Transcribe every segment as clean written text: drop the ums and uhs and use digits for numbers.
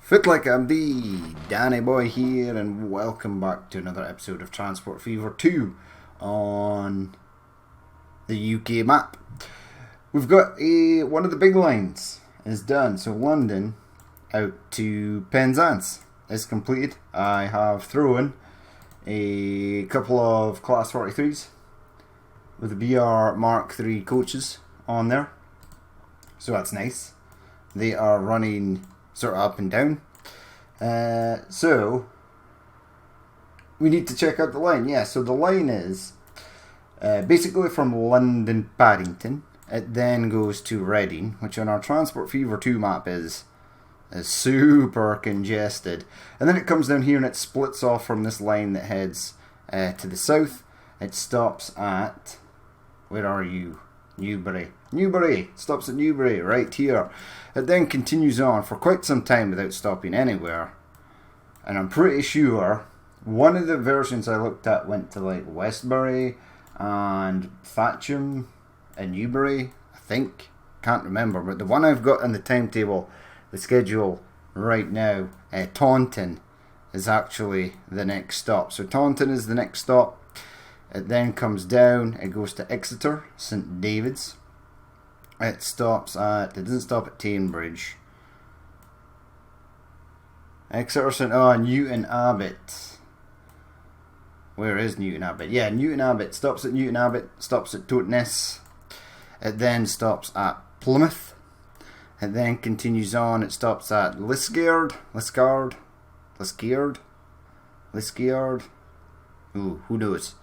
Fit like MD, Danny Boy here, and welcome back to another episode of Transport Fever 2 on the UK map. We've got one of the big lines is done, so London out to Penzance is completed. I have thrown a couple of Class 43s with the BR Mark III coaches on there, so that's nice. They are running sort of up and down. So we need to check out the line. Yeah, so the line is basically from London Paddington. It then goes to Reading, which on our Transport Fever 2 map is super congested. And then it comes down here and it splits off from this line that heads to the south. It stops at, where are you? Newbury, stops at Newbury, right here. It then continues on for quite some time without stopping anywhere. And I'm pretty sure one of the versions I looked at went to like Westbury and Thatcham and Newbury, I think. Can't remember, but the one I've got on the timetable, the schedule right now, Taunton is actually the next stop. So Taunton is the next stop. It then comes down, it goes to Exeter, St David's. It doesn't stop at Tainbridge. Exeter, Newton Abbot. Where is Newton Abbot? Yeah, Newton Abbot. Stops at Newton Abbot, stops at Totnes. It then stops at Plymouth. It then continues on, it stops at Liskeard. Ooh, who knows?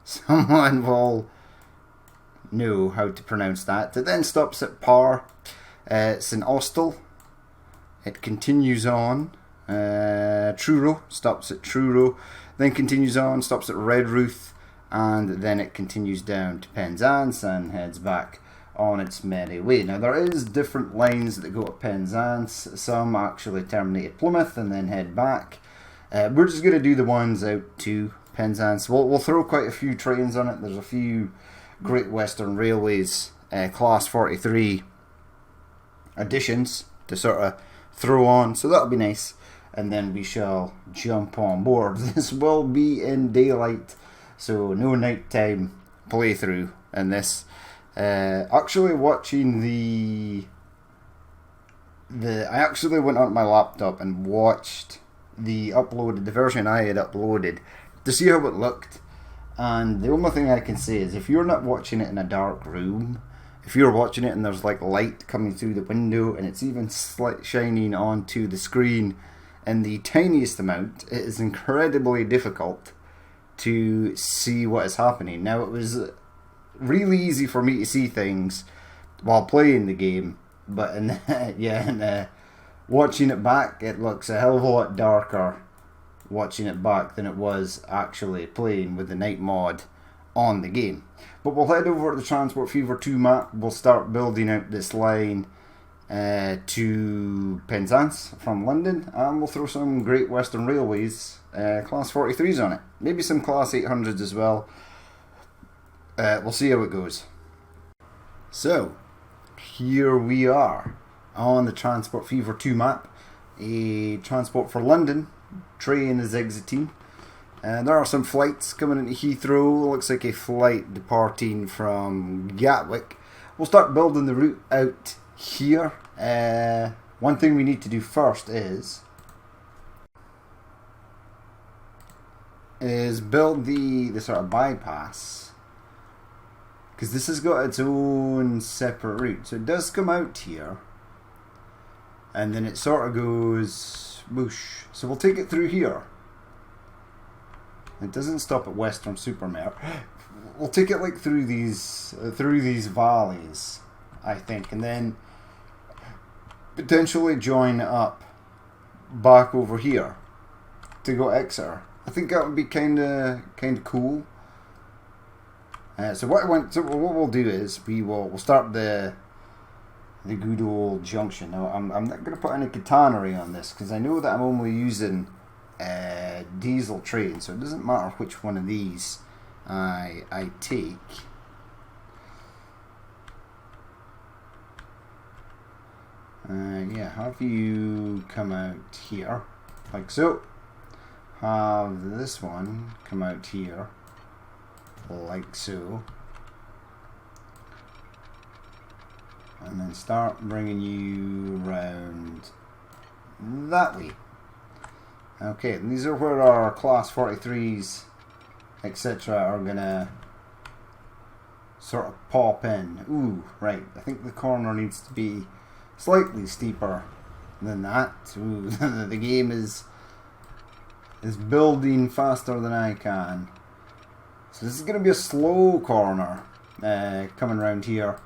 Someone will know how to pronounce that. It then stops at Par, St Austell. It continues on. Truro, stops at Truro. Then continues on, stops at Redruth. And then it continues down to Penzance and heads back on its merry way. Now there is different lines that go to Penzance. Some actually terminate at Plymouth and then head back. We're just going to do the ones out to Penzance. We'll throw quite a few trains on it. There's a few Great Western Railways Class 43 additions to sort of throw on, so that'll be nice. And then we shall jump on board. This will be in daylight, so no nighttime playthrough in this. Actually watching I actually went on my laptop and watched the version I had uploaded to see how it looked, and the only thing I can say is if you're not watching it in a dark room, if you're watching it and there's like light coming through the window and it's even shining onto the screen in the tiniest amount, it is incredibly difficult to see what is happening. Now it was really easy for me to see things while playing the game, but watching it back, it looks a hell of a lot darker watching it back than it was actually playing with the night mod on the game. But we'll head over to the Transport Fever 2 map. We'll start building out this line to Penzance from London, and we'll throw some Great Western Railways Class 43s on it. Maybe some Class 800s as well. We'll see how it goes. So, here we are on the Transport Fever 2 map. A Transport for London train is exiting, and there are some flights coming into Heathrow. Looks like a flight departing from Gatwick. We'll start building the route out here. One thing we need to do first is build the sort of bypass, because this has got its own separate route. So it does come out here, and then it sort of goes whoosh. So we'll take it through here. It doesn't stop at Western Supermare. We'll take it like through these valleys, I think, and then potentially join up back over here to go Exeter. I think that would be kind of cool. So what we'll do is we'll start the good old junction. Now I'm not going to put any catenary on this because I know that I'm only using diesel train, so it doesn't matter which one of these I take. Yeah, have you come out here, like so. Have this one come out here, like so. And then start bringing you round that way. Okay, and these are where our class 43s, etc. are gonna sort of pop in. Ooh, right, I think the corner needs to be slightly steeper than that. Ooh, the game is building faster than I can. So this is going to be a slow corner coming around here.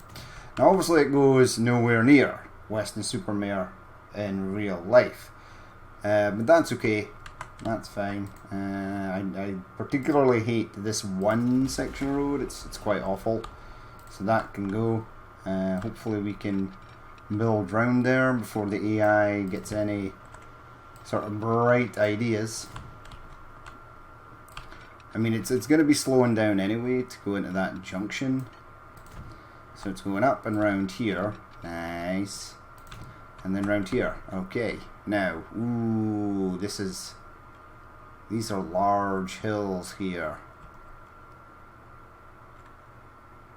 Now obviously it goes nowhere near Weston-super-Mare in real life. But that's okay. That's fine. I particularly hate this one section road. It's quite awful. So that can go. Hopefully we can build round there before the AI gets any sort of bright ideas. I mean, it's going to be slowing down anyway to go into that junction. So it's going up and round here. Nice. And then round here. Okay. Now, ooh, these are large hills here.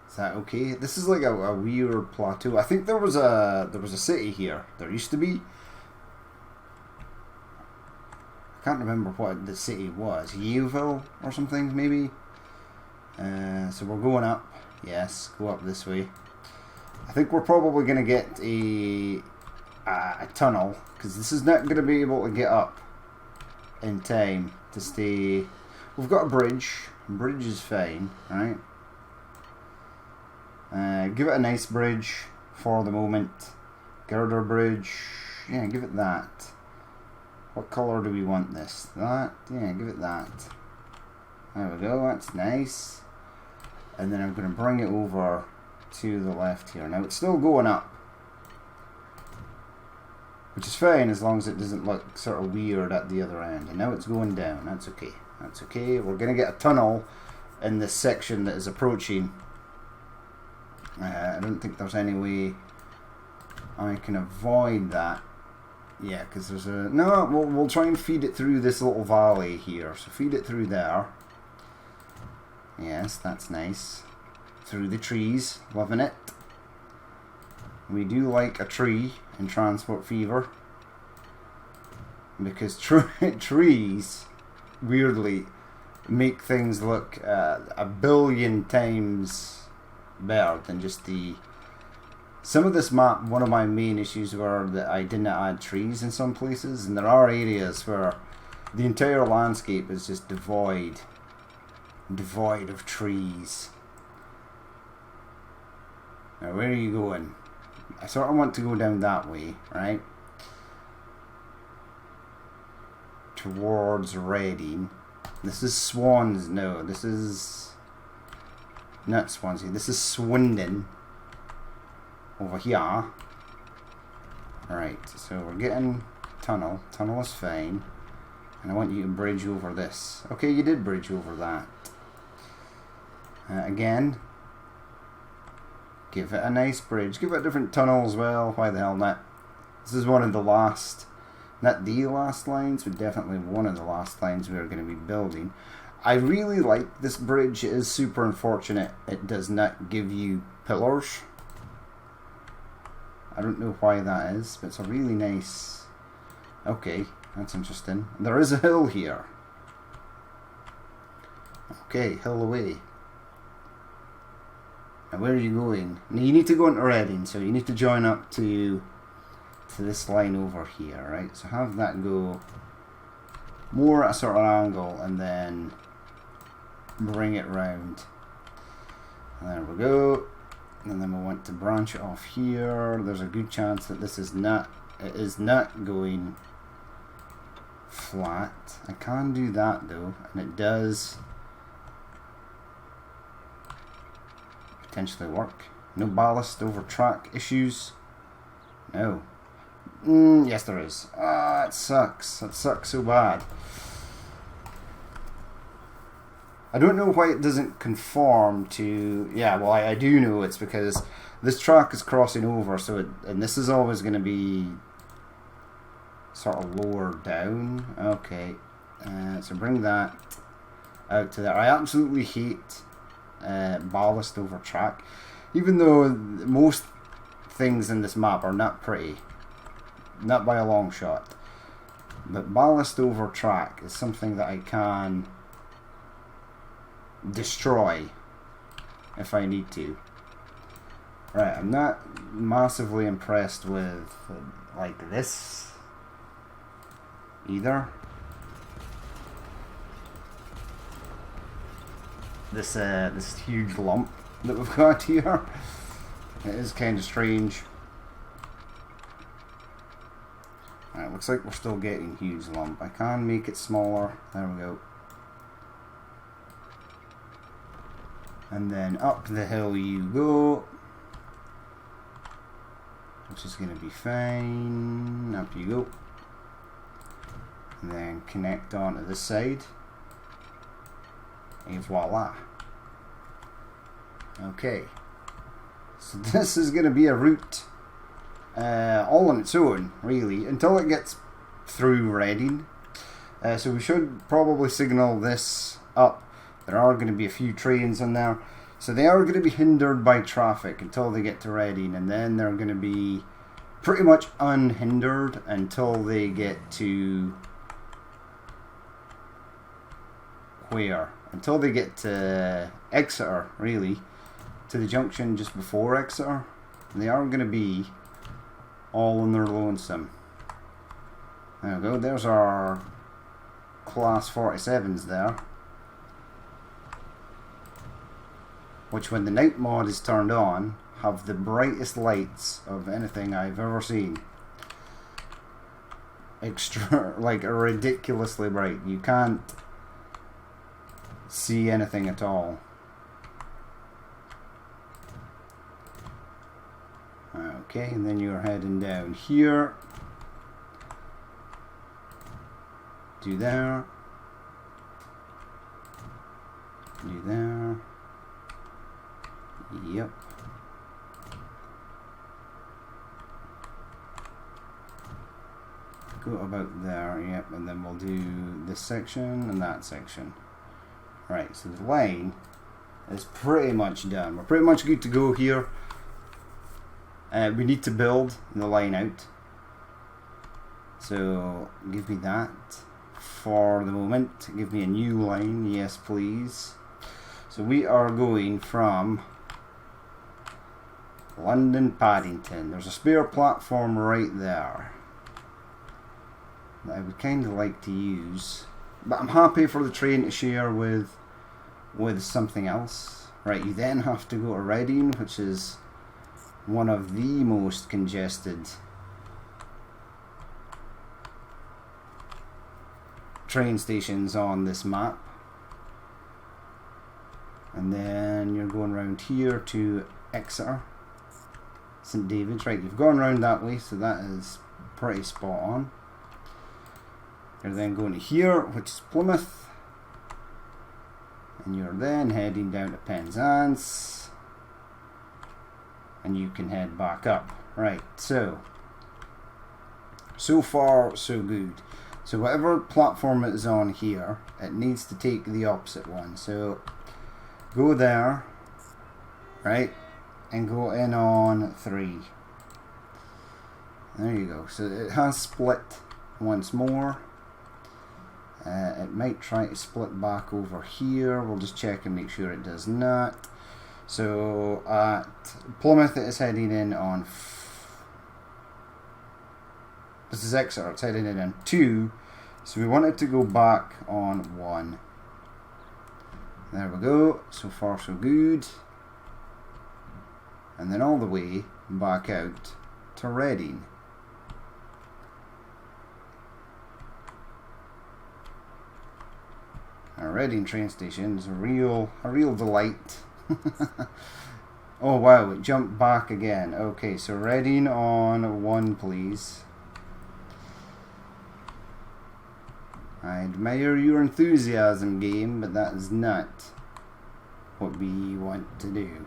Is that okay? This is like a weird plateau. I think there was a city here. There used to be. I can't remember what the city was. Yeovil or something, maybe. So we're going up. Yes, go up this way. I think we're probably going to get a tunnel, because this is not going to be able to get up in time to stay. We've got a bridge. Bridge is fine, right? Give it a nice bridge for the moment. Girder bridge. Yeah, give it that. What colour do we want this? That? Yeah, give it that. There we go, that's nice. And then I'm going to bring it over to the left here. Now it's still going up, which is fine as long as it doesn't look sort of weird at the other end. And now it's going down. That's okay. That's okay. We're going to get a tunnel in this section that is approaching. I don't think there's any way I can avoid that. Yeah, because there's a... No, we'll try and feed it through this little valley here. So feed it through there. Yes, that's nice. Through the trees. Loving it. We do like a tree in Transport Fever. Because trees, weirdly, make things look a billion times better than just the... Some of this map, one of my main issues were that I didn't add trees in some places, and there are areas where the entire landscape is just devoid of trees. Now where are you going? I sort of want to go down that way, right? Towards Reading. This is Swans, no, this is not Swansea, this is Swindon. Over here. Alright, so we're getting tunnel. Tunnel is fine. And I want you to bridge over this. Okay, you did bridge over that. Again. Give it a nice bridge. Give it a different tunnel as well. Why the hell not? This is one of the last, not the last lines, but definitely one of the last lines we're going to be building. I really like this bridge. It is super unfortunate it does not give you pillars. I don't know why that is, but it's a really nice... Okay, that's interesting. There is a hill here. Okay, hill away. Now where are you going? Now you need to go into Reading, so you need to join up to this line over here, right? So have that go more at a sort of angle, and then bring it round. And there we go. And then we want to branch it off here. There's a good chance that this is not, it is not going flat. I can do that though, and it does potentially work. No ballast over track issues. No. Yes there is. Ah, it sucks. That sucks so bad. I don't know why it doesn't conform to... Yeah, well, I do know it's because this track is crossing over, so and this is always going to be sort of lower down. Okay, so bring that out to there. I absolutely hate ballast over track, even though most things in this map are not pretty, not by a long shot. But ballast over track is something that I can destroy if I need to. Right, I'm not massively impressed with like this either. This huge lump that we've got here. It is kind of strange. Alright, looks like we're still getting huge lump. I can make it smaller. There we go. And then up the hill you go, which is going to be fine. Up you go. And then connect onto this side. And voila. Okay. So this is going to be a route all on its own, really, until it gets through Reading. So we should probably signal this up. There are going to be a few trains on there. So they are going to be hindered by traffic until they get to Reading, and then they're going to be pretty much unhindered until they get to where? Until they get to Exeter, really, to the junction just before Exeter. And they are going to be all on their lonesome. There we go, there's our class 47s there. Which, when the night mod is turned on, have the brightest lights of anything I've ever seen. Extra, like ridiculously bright. You can't see anything at all. Okay, and then you're heading down here. Do there. Do there. Yep. Go about there, yep, and then we'll do this section and that section. Right, so the line is pretty much done. We're pretty much good to go here. We need to build the line out. So give me that for the moment. Give me a new line, yes please. So we are going from London Paddington. There's a spare platform right there that I would kind of like to use, but I'm happy for the train to share with something else. Right, you then have to go to Reading, which is one of the most congested train stations on this map. And then you're going around here to Exeter, St David's. Right, you've gone around that way, so that is pretty spot on. You're then going to here, which is Plymouth, and you're then heading down to Penzance, and you can head back up. Right, so far so good. So whatever platform it is on here, it needs to take the opposite one. So go there, right, and go in on 3. There you go. So it has split once more. It might try to split back over here. We'll just check and make sure it does not. So at Plymouth it is heading in on this is Exeter, it's heading in on 2. So we want it to go back on 1. There we go. So far so good. And then all the way back out to Reading. Our Reading train station is a real delight. Oh wow, it jumped back again. Okay, so Reading on 1 please. I admire your enthusiasm, game, but that is not what we want to do.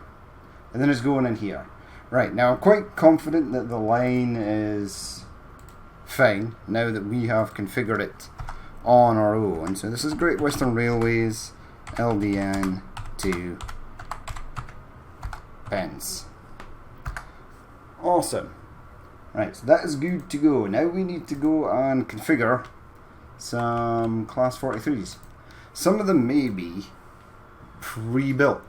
And then it's going in here. Right, now I'm quite confident that the line is fine now that we have configured it on our own. So this is Great Western Railways LDN to pence. Awesome. Right, so that is good to go. Now we need to go and configure some Class 43s. Some of them may be pre-built.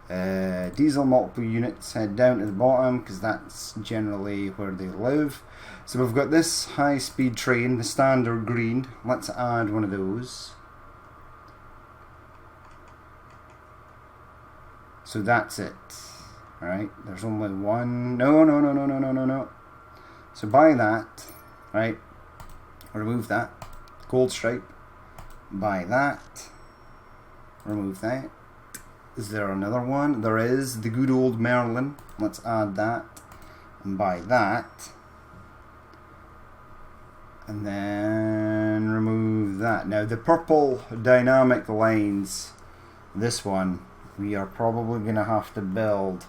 Diesel multiple units head down to the bottom because that's generally where they live. So we've got this high-speed train, the standard green. Let's add one of those. So that's it. Right, there's only one. No. So buy that. Right, remove that. Gold stripe. Buy that. Remove that. Is there another one? There is. The good old Merlin. Let's add that. And buy that. And then remove that. Now the purple dynamic lines, this one, we are probably going to have to build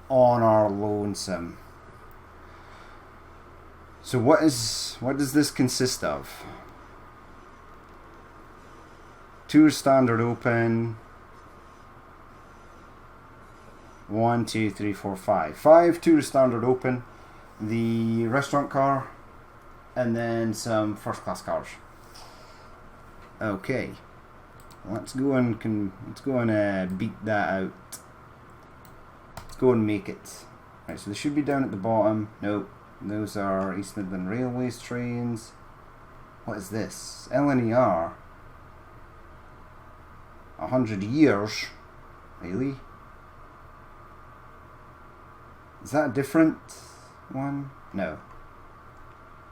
on our lonesome. So what does this consist of? Tour standard open. 1, 2, 3, 4, 5. 5 tour standard open. The restaurant car. And then some first class cars. Okay. Let's go and beat that out. Let's go and make it. Right, so they should be down at the bottom. Nope. Those are East Midland Railways trains. What is this? LNER. 100 years? Really? Is that a different one? No.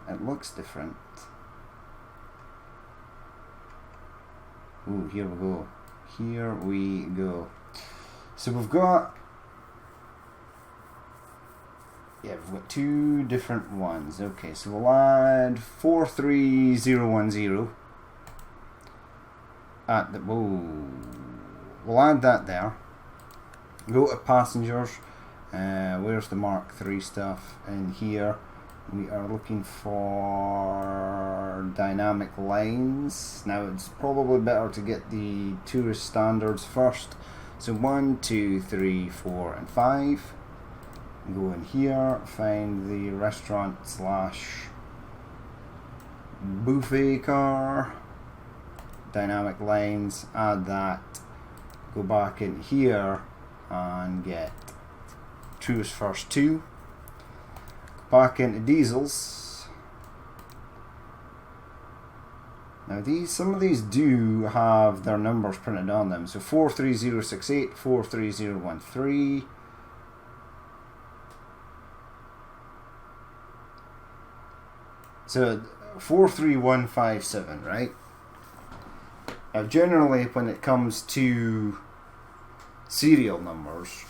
It looks different. Ooh, here we go. Here we go. So we've got... yeah, we've got two different ones. Okay, so we'll add 43010 at the... whoa. We'll add that there. Go to passengers. Where's the Mark III stuff? In here. We are looking for dynamic lines. Now it's probably better to get the tourist standards first. So 1, 2, 3, 4 and 5. Go in here, find the restaurant / buffet car. Dynamic lines, add that. Go back in here and get tourist first 2. Back into diesels. Now some of these do have their numbers printed on them. So 43068, 43013. So 43157, right? Now generally when it comes to serial numbers,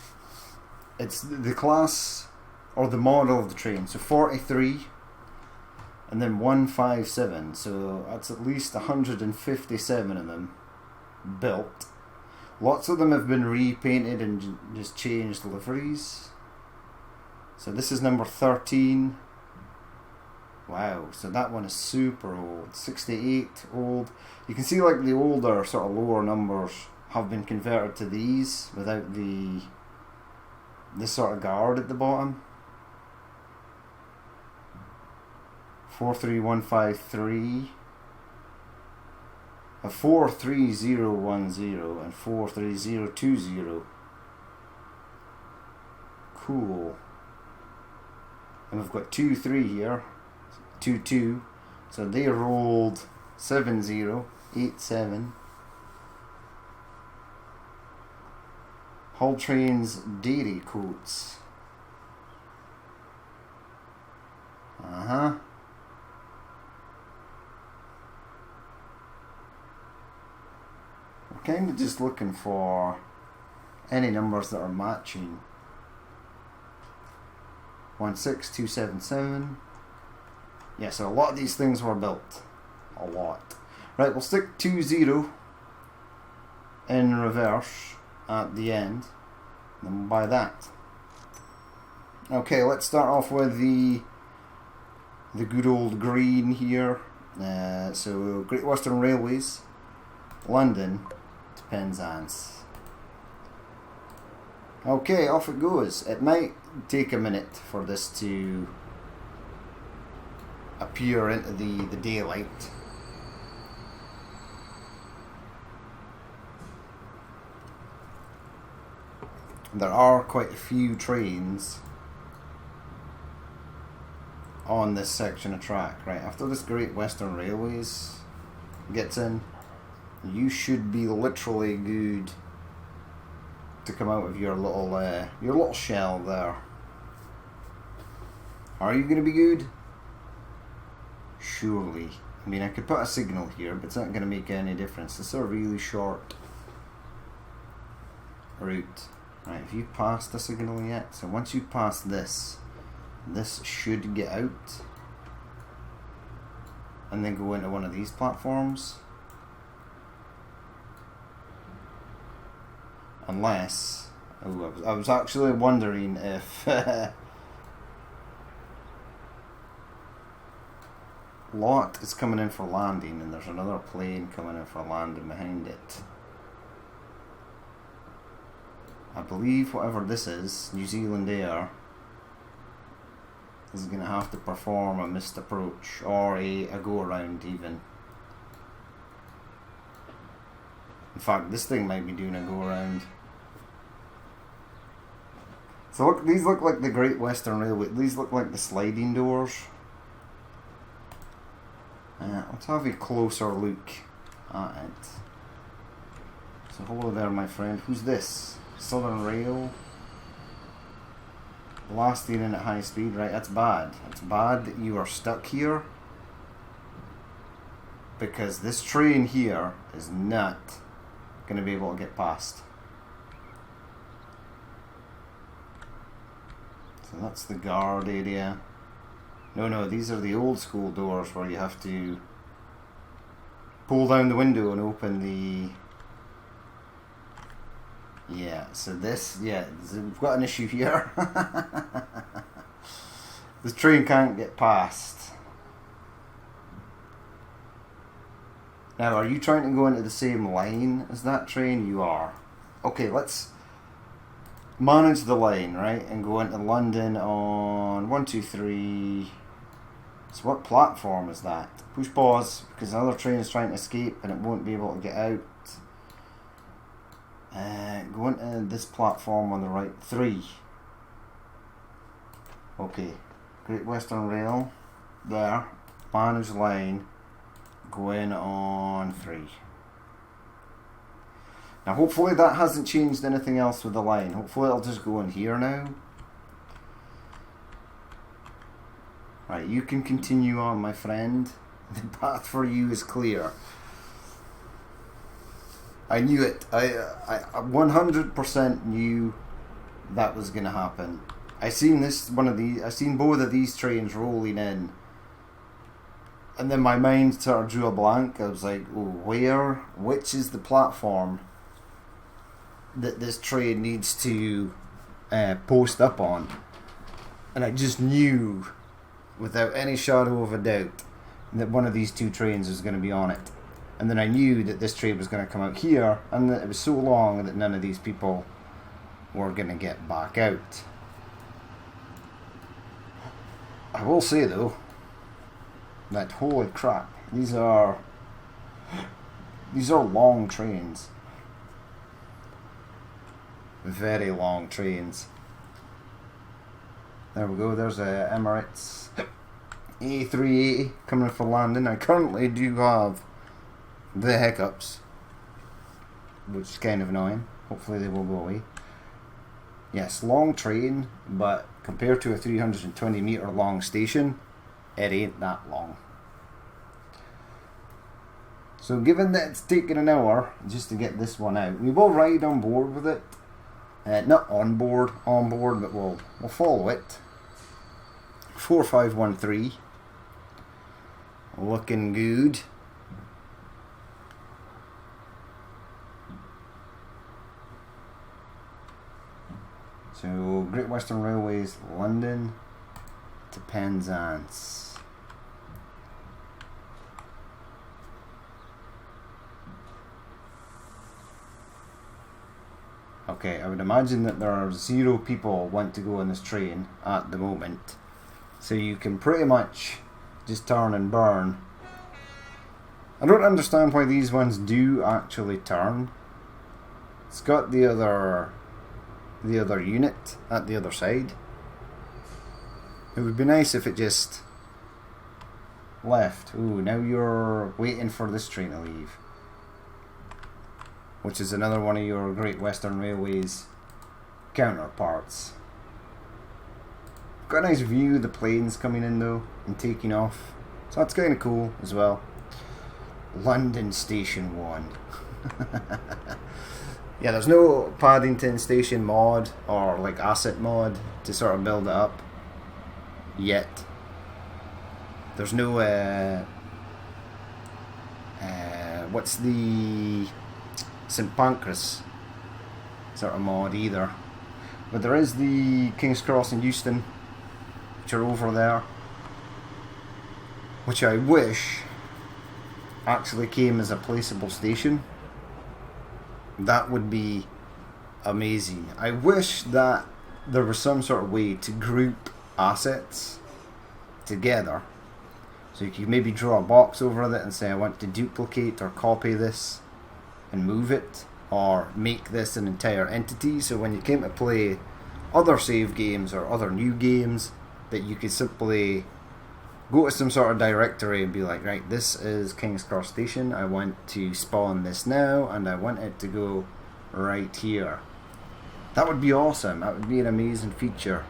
it's the class or the model of the train. So 43 and then 157. So that's at least 157 of them built. Lots of them have been repainted and just changed liveries. So this is number 13. Wow, so that one is super old. 68 old. You can see like the older sort of lower numbers have been converted to these without this sort of guard at the bottom. 43153, a 43010 and 43020. Cool. And we've got 23 here, 22. So they rolled 7087. Hull Trains dairy coats. Kind of just looking for any numbers that are matching. 16277. Yeah, so a lot of these things were built. A lot. Right, we'll stick 20 in reverse at the end. Then we'll buy that. Okay, let's start off with the good old green here. So Great Western Railways, London to Penzance. Okay, off it goes. It might take a minute for this to appear into the daylight. There are quite a few trains on this section of track. Right, after this Great Western Railways gets in, you should be literally good to come out of your little shell there. Are you going to be good? Surely. I mean, I could put a signal here, but it's not going to make any difference. It's a really short route. Right, have you passed the signal yet? So once you pass this should get out and then go into one of these platforms. Unless, I was actually wondering if Lot is coming in for landing and there's another plane coming in for landing behind it. I believe whatever this is, New Zealand Air, is going to have to perform a missed approach or a go around even. In fact, this thing might be doing a go around. So look, these look like the Great Western Railway. These look like the sliding doors. Let's have a closer look at it. So hello there, my friend. Who's this? Southern Rail. Blasting in at high speed. Right, that's bad. It's bad that you are stuck here, because this train here is not going to be able to get past. So that's the guard area. No, these are the old school doors where you have to pull down the window and open the... Yeah, so this, we've got an issue here. This train can't get past. Now, are you trying to go into the same line as that train? You are. Okay, let's manage the line, right, and go into London on 1, 2, 3. So what platform is that? Push pause, because another train is trying to escape and it won't be able to get out. Go into this platform on the right. 3. Okay. Great Western Rail. There. Manage line. Go in on 3. Now hopefully that hasn't changed anything else with the line. Hopefully it'll just go in here now. Right, you can continue on, my friend. The path for you is clear. I knew it. I 100% knew that was going to happen. I seen both of these trains rolling in, and then my mind sort of drew a blank. I was like, oh, which is the platform that this train needs to post up on? And I just knew, without any shadow of a doubt, that one of these two trains was going to be on it. And then I knew that this train was going to come out here, and that it was so long that none of these people were going to get back out. I will say though, that holy crap, these are long trains. Very long trains. There we go, there's a Emirates A380 coming for London. I currently do have the hiccups, which is kind of annoying. Hopefully they will go away. Yes, long train, but compared to a 320 metre long station, it ain't that long. So given that it's taken an hour just to get this one out, we will ride on board with it. Not on board, but we'll follow it. 4513. Looking good. So Great Western Railways, London to Penzance. Okay, I would imagine that there are 0 people want to go on this train at the moment. So you can pretty much just turn and burn. I don't understand why these ones do actually turn. It's got the other unit at the other side. It would be nice if it just left. Ooh, now you're waiting for this train to leave, which is another one of your Great Western Railways counterparts. Got a nice view of the planes coming in though and taking off, so that's kind of cool as well. London Station 1. Yeah, there's no Paddington Station mod or like asset mod to sort of build it up yet. There's no what's the St Pancras sort of mod either, but there is the King's Cross and Euston, which are over there, which I wish actually came as a placeable station. That would be amazing. I wish that there was some sort of way to group assets together, so you could maybe draw a box over it and say I want to duplicate or copy this and move it, or make this an entire entity, so when you came to play other save games or other new games, that you could simply go to some sort of directory and be like, right, this is King's Cross Station, I want to spawn this now and I want it to go right here. That would be awesome. That would be an amazing feature,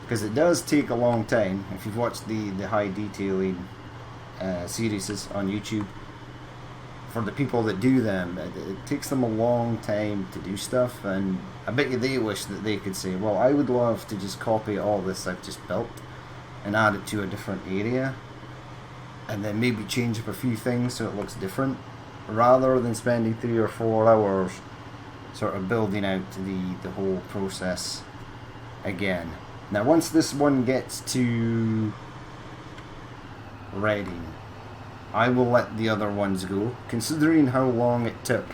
because it does take a long time. If you've watched the high detailing series on YouTube, for the people that do them, it takes them a long time to do stuff, and I bet you they wish that they could say, well, I would love to just copy all this I've just built and add it to a different area, and then maybe change up a few things so it looks different, rather than spending 3 or 4 hours sort of building out the whole process again. Now once this one gets to Reading, I will let the other ones go, considering how long it took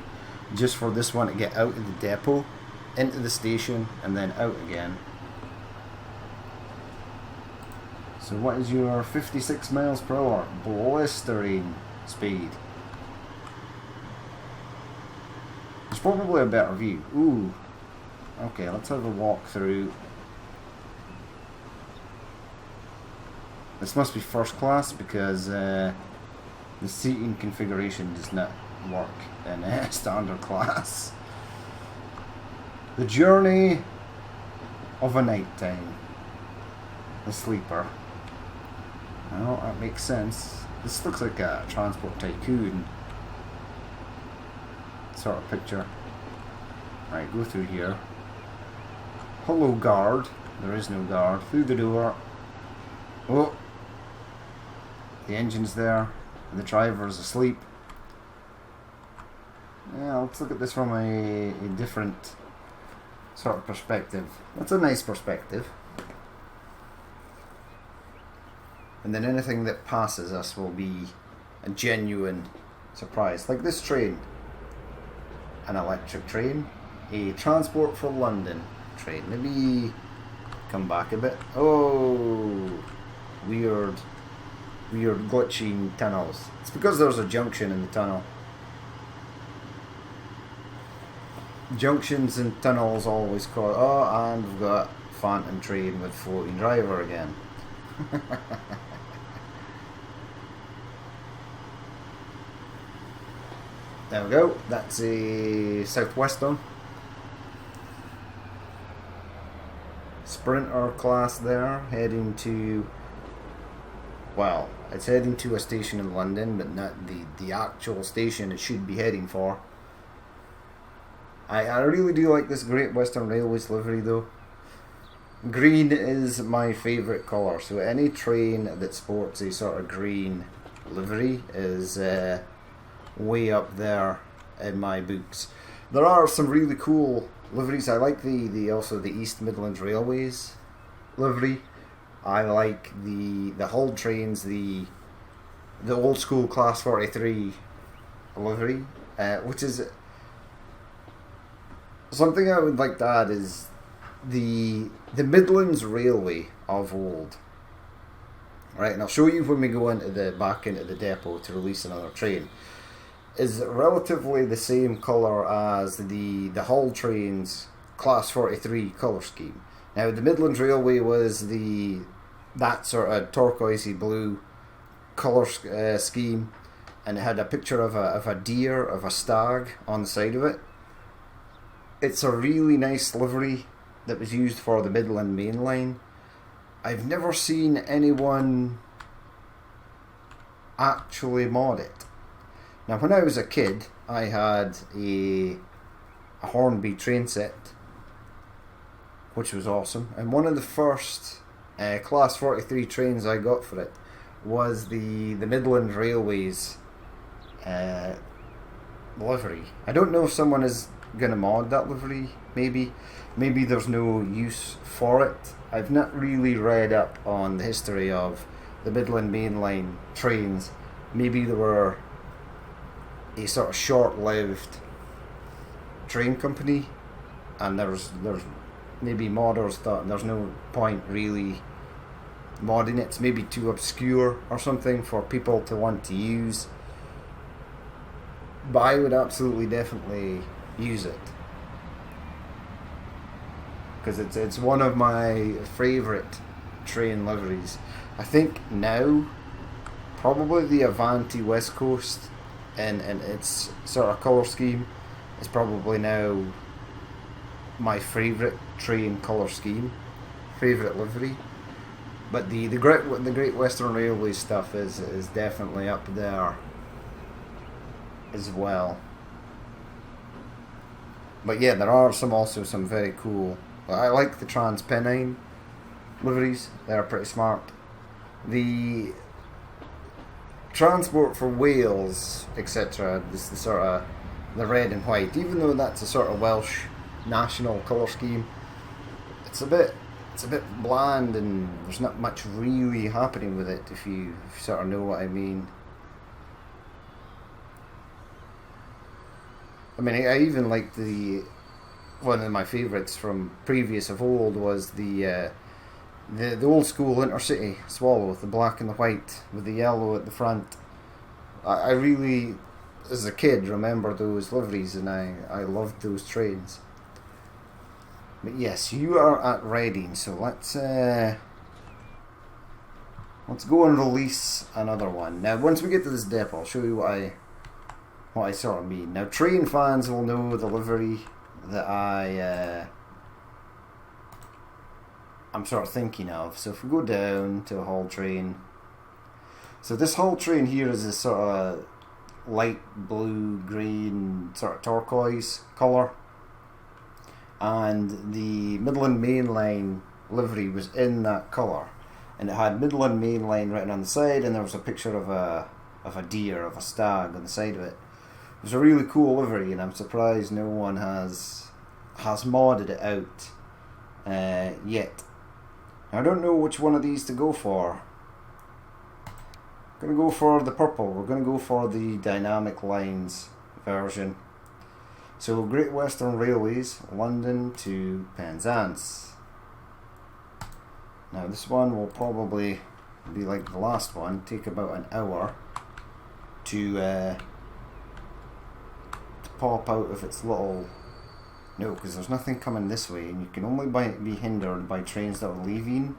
just for this one to get out of the depot, into the station, and then out again. So what is your 56 miles per hour blistering speed? There's probably a better view. Ooh. Okay, let's have a walk through. This must be first class, because the seating configuration does not work in standard class. The journey of a night time. The sleeper. Well, that makes sense. This looks like a Transport Tycoon sort of picture. Right, go through here. Hello, guard. There is no guard. Through the door. Oh! The engine's there. The driver is asleep. Yeah, let's look at this from a different sort of perspective. That's a nice perspective. And then anything that passes us will be a genuine surprise. Like this train. An electric train. A Transport for London train. Maybe come back a bit. Oh, weird glitching tunnels. It's because there's a junction in the tunnel. Junctions and tunnels always cause... Oh, and we've got Phantom train with floating driver again. There we go. That's a Southwestern. Sprinter class there, heading to... Well, it's heading to a station in London, but not the actual station it should be heading for. I really do like this Great Western Railways livery though. Green is my favourite colour, so any train that sports a sort of green livery is way up there in my books. There are some really cool liveries. I like the also the East Midlands Railways livery. I like the Hull Trains, the old school Class 43 livery, which is something I would like to add is the Midlands Railway of old. Right, and I'll show you when we go into the depot to release another train. Is relatively the same colour as the Hull Trains Class 43 colour scheme. Now the Midlands Railway was that sort of turquoisey blue colour scheme, and it had a picture of a deer, of a stag on the side of it. It's a really nice livery that was used for the Midland Main Line. I've never seen anyone actually mod it. Now, when I was a kid, I had a Hornby train set, which was awesome. And one of the first Class 43 trains I got for it was the Midland Railways livery. I don't know if someone is going to mod that livery, maybe there's no use for it. I've not really read up on the history of the Midland Main Line trains. Maybe they were a sort of short-lived train company, and there's maybe modders thought there's no point really modding it. It's maybe too obscure or something for people to want to use. But I would absolutely definitely use it, because it's one of my favourite train liveries. I think now probably the Avanti West Coast and its sort of colour scheme is probably now my favourite train colour scheme, favourite livery. But the Great Western Railway stuff is definitely up there as well. But yeah, there are also some very cool. I like the Transpennine liveries. They're pretty smart. The Transport for Wales, etc. This the sort of the red and white. Even though that's a sort of Welsh national colour scheme, it's a bit bland, and there's not much really happening with it. If you sort of know what I mean. I mean, I even like one of my favourites from previous of old was the old school Intercity Swallow with the black and the white with the yellow at the front. I really, as a kid, remember those liveries, and I loved those trains. But yes, you are at Reading, so let's go and release another one. Now, once we get to this depot, I'll show you what I sort of mean. Now, train fans will know the livery that I'm sort of thinking of. So if we go down to a Hull train, so this Hull train here is this sort of light blue, green, sort of turquoise colour, and the Midland Main Line livery was in that colour, and it had Midland Main Line written on the side, and there was a picture of a deer, of a stag on the side of it. It was a really cool livery, and I'm surprised no one has modded it out yet. Now, I don't know which one of these to go for. I'm going to go for the purple. We're going to go for the Dynamic Lines version. So, Great Western Railways, London to Penzance. Now, this one will probably be like the last one, take about an hour to pop out of its little... No, because there's nothing coming this way, and you can only be hindered by trains that are leaving.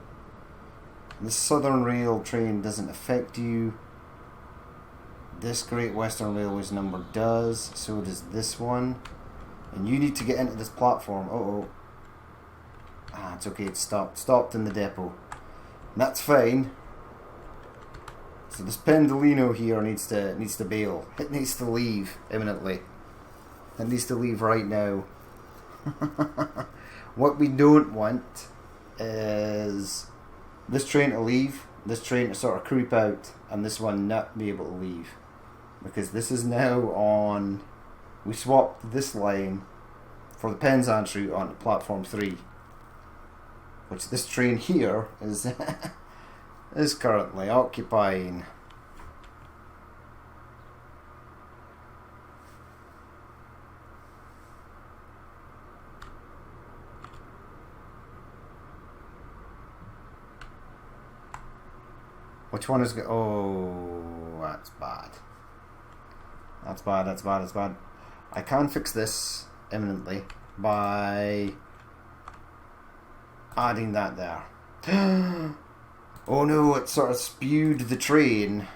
This Southern Rail train doesn't affect you. This Great Western Railways number does, so does this one. And you need to get into this platform. It's okay, it's stopped in the depot. And that's fine. So this Pendolino here needs to bail. It needs to leave imminently. It needs to leave right now. What we don't want is this train to leave, this train to sort of creep out, and this one not be able to leave, because this is now on we swapped this line for the Penzance route onto platform 3, which this train here is is currently occupying. Which one is oh, that's bad. That's bad, that's bad, that's bad. I can fix this imminently by adding that there. Oh no, it sort of spewed the train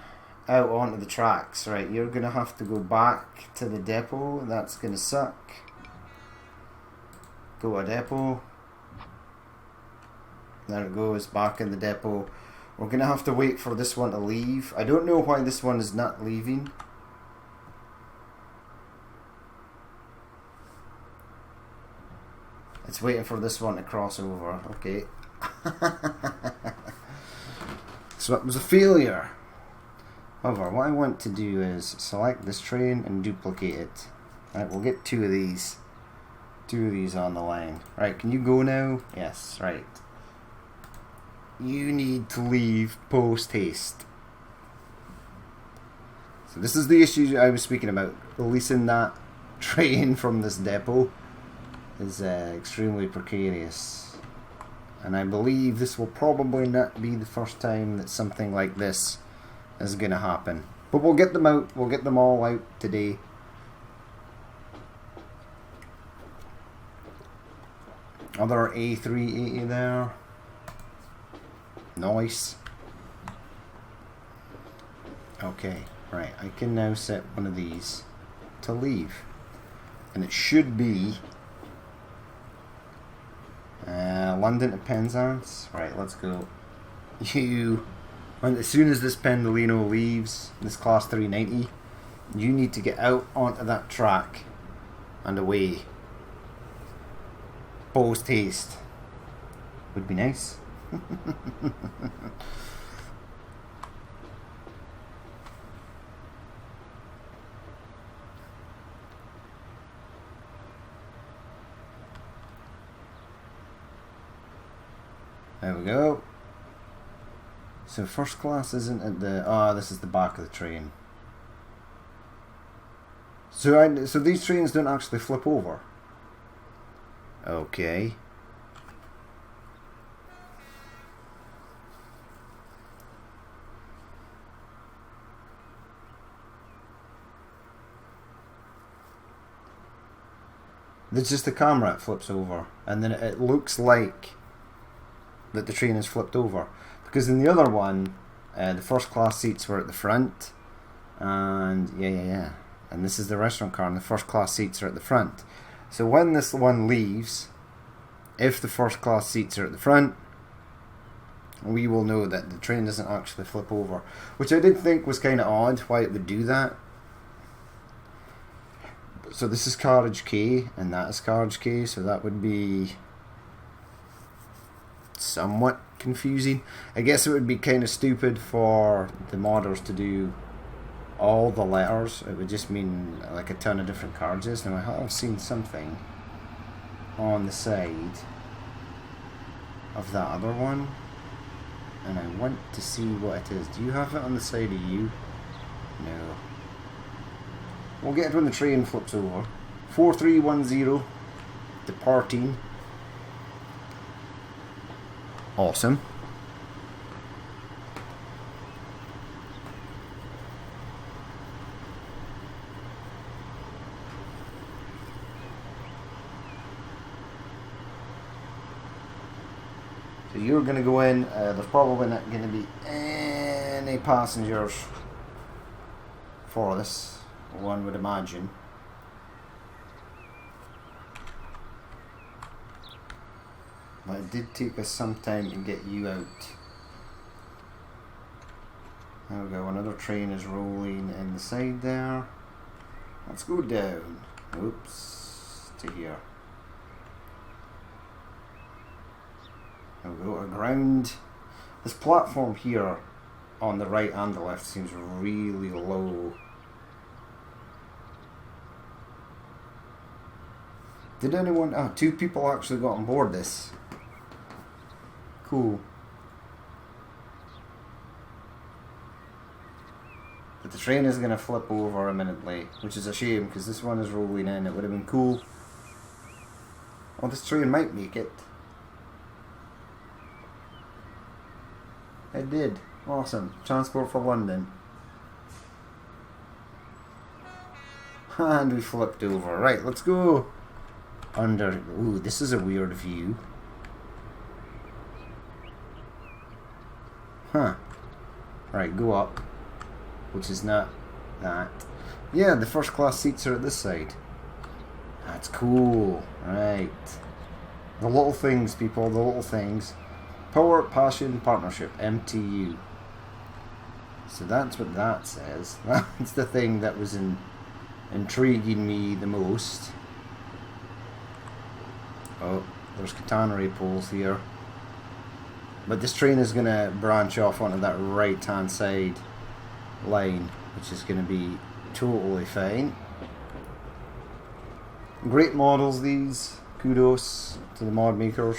out onto the tracks. Right, you're going to have to go back to the depot. That's going to suck. Go to depot. There it goes, back in the depot. We're going to have to wait for this one to leave. I don't know why this one is not leaving. It's waiting for this one to cross over. Okay. So it was a failure. However, what I want to do is select this train and duplicate it. Right, we'll get two of these on the line. Right, can you go now? Yes, right. You need to leave post haste. So this is the issue I was speaking about. Releasing that train from this depot is extremely precarious. And I believe this will probably not be the first time that something like this is going to happen. But we'll get them out. We'll get them all out today. Other A380 there. Nice. Okay, right. I can now set one of these to leave. And it should be London to Penzance. Right, let's go. As soon as this Pendolino leaves, this class 390, you need to get out onto that track and away. Post haste. Would be nice. There we go. So first class isn't at the... Ah, this is the back of the train. So these trains don't actually flip over. Okay. There's just the camera it flips over, and then it looks like that the train is flipped over. Because in the other one, the first class seats were at the front, and yeah. And this is the restaurant car, and the first class seats are at the front. So when this one leaves, if the first class seats are at the front, we will know that the train doesn't actually flip over. Which I did think was kind of odd, why it would do that. So this is carriage K, and that is carriage K, so that would be somewhat confusing. I guess it would be kind of stupid for the modders to do all the letters. It would just mean like a ton of different carriages. Now I have seen something on the side of that other one, and I want to see what it is. Do you have it on the side of you? No. We'll get it when the train flips over. 4310 departing. Awesome. So you're going to go in. There's probably not going to be any passengers for this, one would imagine. But it did take us some time to get you out. There we go, another train is rolling in the side there. Let's go down. Oops, to here. There we go, a ground. This platform here on the right and the left seems really low. Did anyone... Oh, 2 people actually got on board this. Cool. But the train is going to flip over imminently, which is a shame because this one is rolling in. It would have been cool. Oh, this train might make it. It did. Awesome. Transport for London. And we flipped over. Right, let's go under... Ooh, this is a weird view. Huh. Right, go up. Which is not that. Yeah, the first class seats are at this side. That's cool. Right. The little things, people. The little things. Power, Passion, Partnership. MTU. So that's what that says. That's the thing that was intriguing me the most. Oh, there's catenary poles here. But this train is going to branch off onto that right hand side line, which is going to be totally fine. Great models these. Kudos to the mod makers.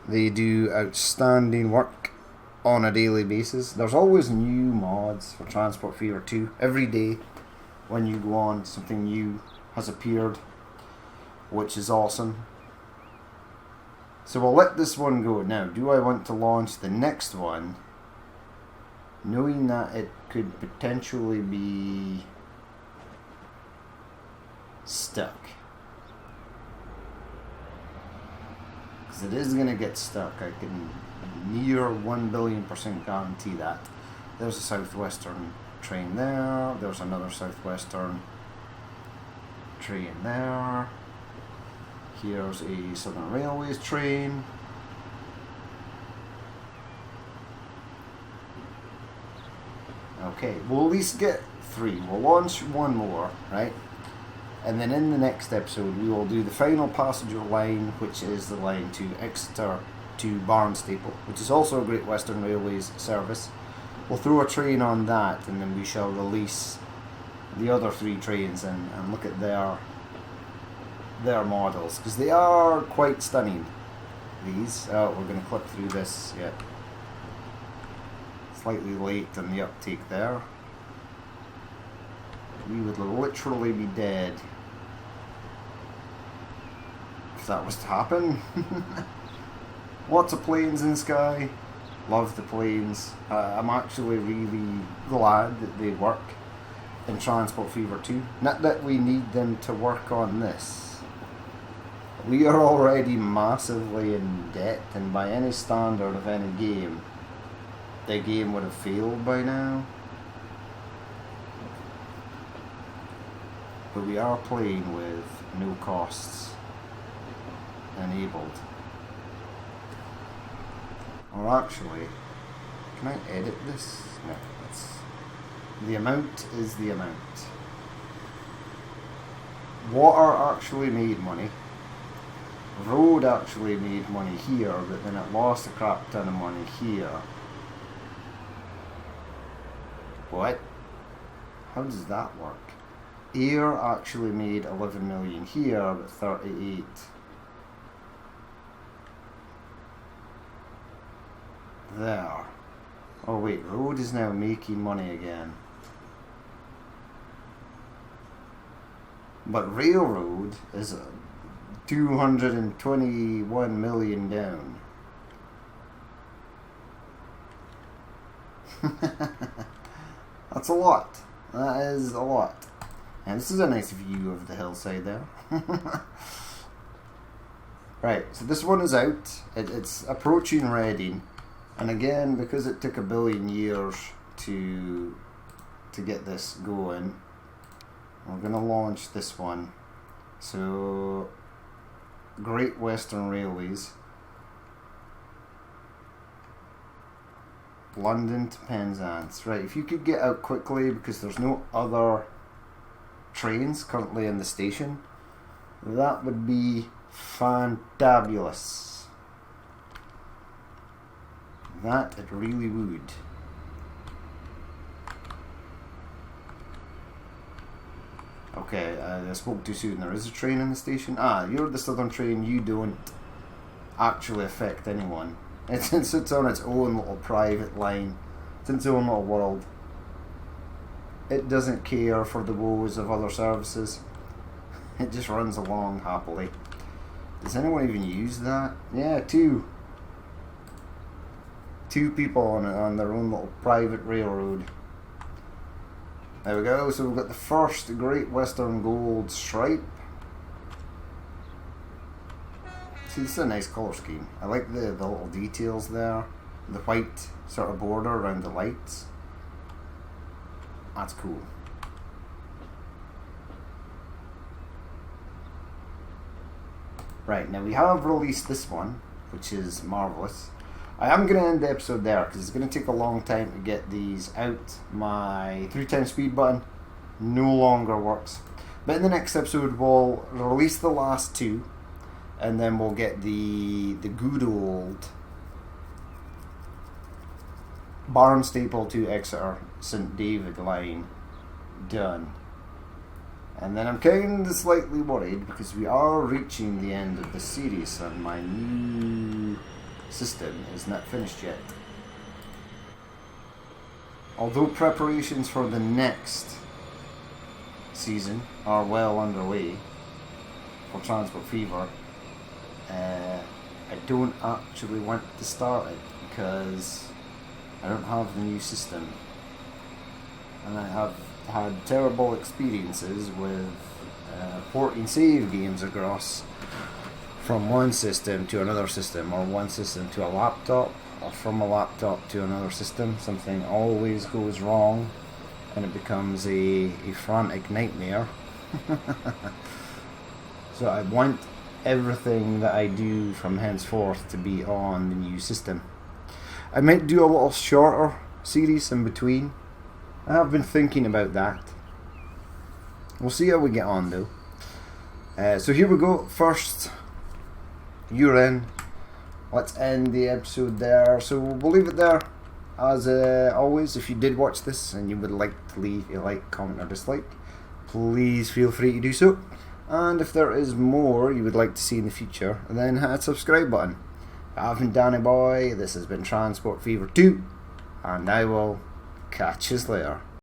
They do outstanding work on a daily basis. There's always new mods for Transport Fever 2. Every day when you go on, something new has appeared, which is awesome. So we'll let this one go. Now, do I want to launch the next one, knowing that it could potentially be stuck? Because it is going to get stuck. I can near 1,000,000,000% guarantee that. There's a Southwestern train there. There's another Southwestern train there. Here's a Southern Railways train. Okay, we'll at least get 3. We'll launch one more, right? And then in the next episode we will do the final passenger line, which is the line to Exeter to Barnstaple, which is also a Great Western Railways service. We'll throw a train on that, and then we shall release the other 3 trains and look at their models, because they are quite stunning, these. Oh, we're going to clip through this, yeah. Slightly late on the uptake there. We would literally be dead if that was to happen. Lots of planes in the sky. Love the planes. I'm actually really glad that they work in Transport Fever 2. Not that we need them to work on this. We are already massively in debt, and by any standard of any game, the game would have failed by now. But we are playing with no costs enabled. Or actually, can I edit this? No, the amount is the amount. Water actually made money. Road actually made money here, but then it lost a crap ton of money here. What? How does that work? Air actually made 11 million here, but 38. There. Oh wait, road is now making money again. But railroad is 221 million down. That's a lot. That is a lot. And this is a nice view of the hillside there. Right, so this one is out. It's approaching Reading. And again, because it took 1 billion years to get this going, we're going to launch this one. So, Great Western Railways, London to Penzance. Right, if you could get out quickly, because there's no other trains currently in the station, that would be fantabulous. That it really would. Okay, I spoke too soon. There is a train in the station. Ah, you're the Southern train. You don't actually affect anyone. It sits on its own little private line. It's in its own little world. It doesn't care for the woes of other services. It just runs along happily. Does anyone even use that? Yeah, two people on their own little private railroad. There we go. So we've got the first Great Western Gold stripe. See, this is a nice colour scheme. I like the little details there. The white sort of border around the lights. That's cool. Right, now we have released this one, which is marvellous. I am going to end the episode there because it's going to take a long time to get these out. My 3x speed button no longer works. But in the next episode we'll release the last two, and then we'll get the good old Barnstaple to Exeter St David line done. And then I'm kind of slightly worried because we are reaching the end of the series and my new system is not finished yet. Although preparations for the next season are well underway for Transport Fever, I don't actually want to start it because I don't have the new system, and I have had terrible experiences with porting save games across from one system to another system, or one system to a laptop, or from a laptop to another system. Something always goes wrong and it becomes a frantic nightmare. So I want everything that I do from henceforth to be on the new system. I might do a little shorter series in between. I have been thinking about that. We'll see how we get on though. So here we go. First, you're in. Let's end the episode there. So we'll leave it there. As always, if you did watch this and you would like to leave a like, comment or dislike, please feel free to do so. And if there is more you would like to see in the future, then hit that subscribe button. I've been Danny Boy, this has been Transport Fever 2, and I will catch you later.